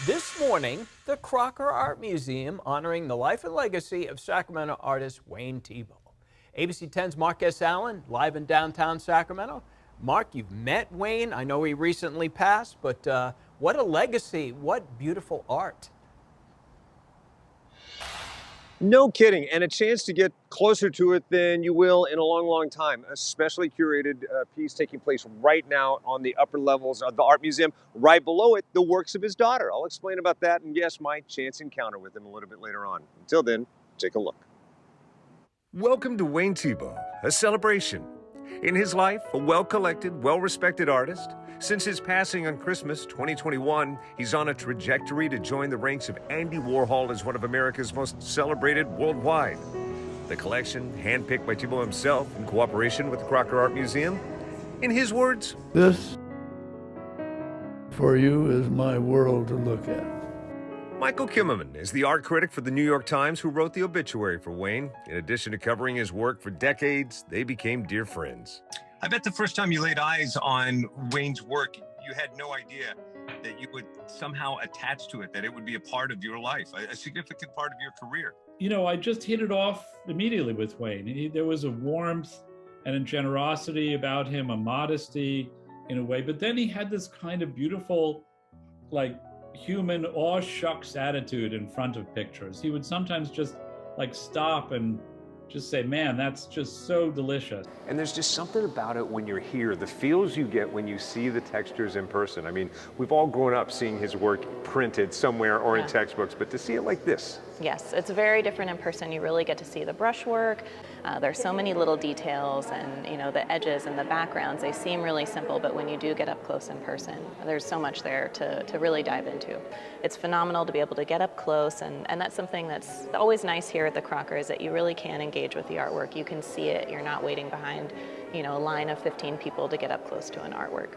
This morning, the Crocker Art Museum honoring the life and legacy of Sacramento artist Wayne Thiebaud. ABC 10's Marcus Allen, live in downtown Sacramento. Mark, you've met Wayne. I know he recently passed, but what a legacy. What beautiful art. No kidding, and a chance to get closer to it than you will in a long, long time. A specially curated piece taking place right now on the upper levels of the art museum. Right below it, the works of his daughter. I'll explain about that and, yes, my chance encounter with him a little bit later on. Until then, take a look. Welcome to Wayne Thiebaud, a celebration. In his life, a well-collected, well-respected artist. Since his passing on Christmas 2021, he's on a trajectory to join the ranks of Andy Warhol as one of America's most celebrated worldwide. The collection, handpicked by Thiebaud himself in cooperation with the Crocker Art Museum. In his words, "This, for you, is my world to look at." Michael Kimmerman is the art critic for the New York Times who wrote the obituary for Wayne. In addition to covering his work for decades, they became dear friends. I bet the first time you laid eyes on Wayne's work, you had no idea that you would somehow attach to it, that it would be a part of your life, a significant part of your career. You know, I just hit it off immediately with Wayne. There was a warmth and a generosity about him, a modesty in a way, but then he had this kind of beautiful, like, human aw shucks attitude in front of pictures. He would sometimes just like stop and just say, man, that's just so delicious. And there's just something about it when you're here, the feels you get when you see the textures in person. I mean, we've all grown up seeing his work printed somewhere or in textbooks, but to see it like this. Yes, it's very different in person. You really get to see the brushwork. There's so many little details, and you know, the edges and the backgrounds, they seem really simple, but when you do get up close in person, there's so much there to really dive into. It's phenomenal to be able to get up close, and that's something that's always nice here at the Crocker, is that you really can engage with the artwork. You can see it. You're not waiting behind, you know, a line of 15 people to get up close to an artwork.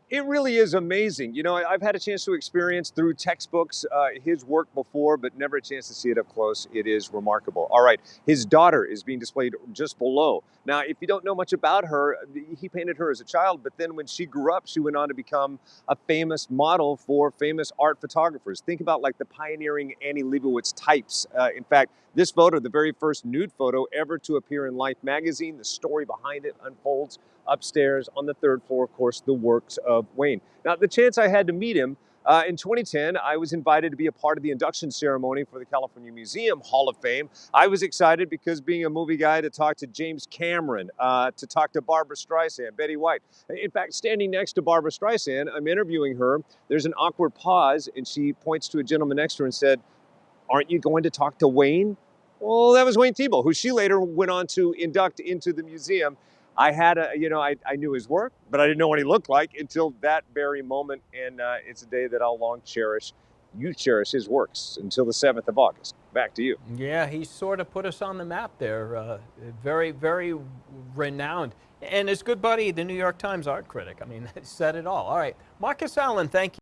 It really is amazing. You know, I've had a chance to experience through textbooks his work before, but never a chance to see it up close. It is remarkable. All right, his daughter is being displayed just below. Now, if you don't know much about her, he painted her as a child, but then when she grew up, she went on to become a famous model for famous art photographers. Think about like the pioneering Annie Leibovitz types. In fact, this photo, the very first nude photo ever to appear in Life magazine, the story behind it unfolds upstairs on the third floor, of course, the works of Wayne. Now, the chance I had to meet him, in 2010, I was invited to be a part of the induction ceremony for the California Museum Hall of Fame. I was excited because being a movie guy, to talk to James Cameron, to talk to Barbra Streisand, Betty White. In fact, standing next to Barbra Streisand, I'm interviewing her. There's an awkward pause, and she points to a gentleman next to her and said, "Aren't you going to talk to Wayne?" Well, that was Wayne Thiebaud, who she later went on to induct into the museum. I had I knew his work, but I didn't know what he looked like until that very moment. And it's a day that I'll long cherish. You cherish his works until the 7th of August. Back to you. Yeah, he sort of put us on the map there. Very, very renowned. And his good buddy, the New York Times art critic. I mean, said it all. All right, Marcus Allen, thank you.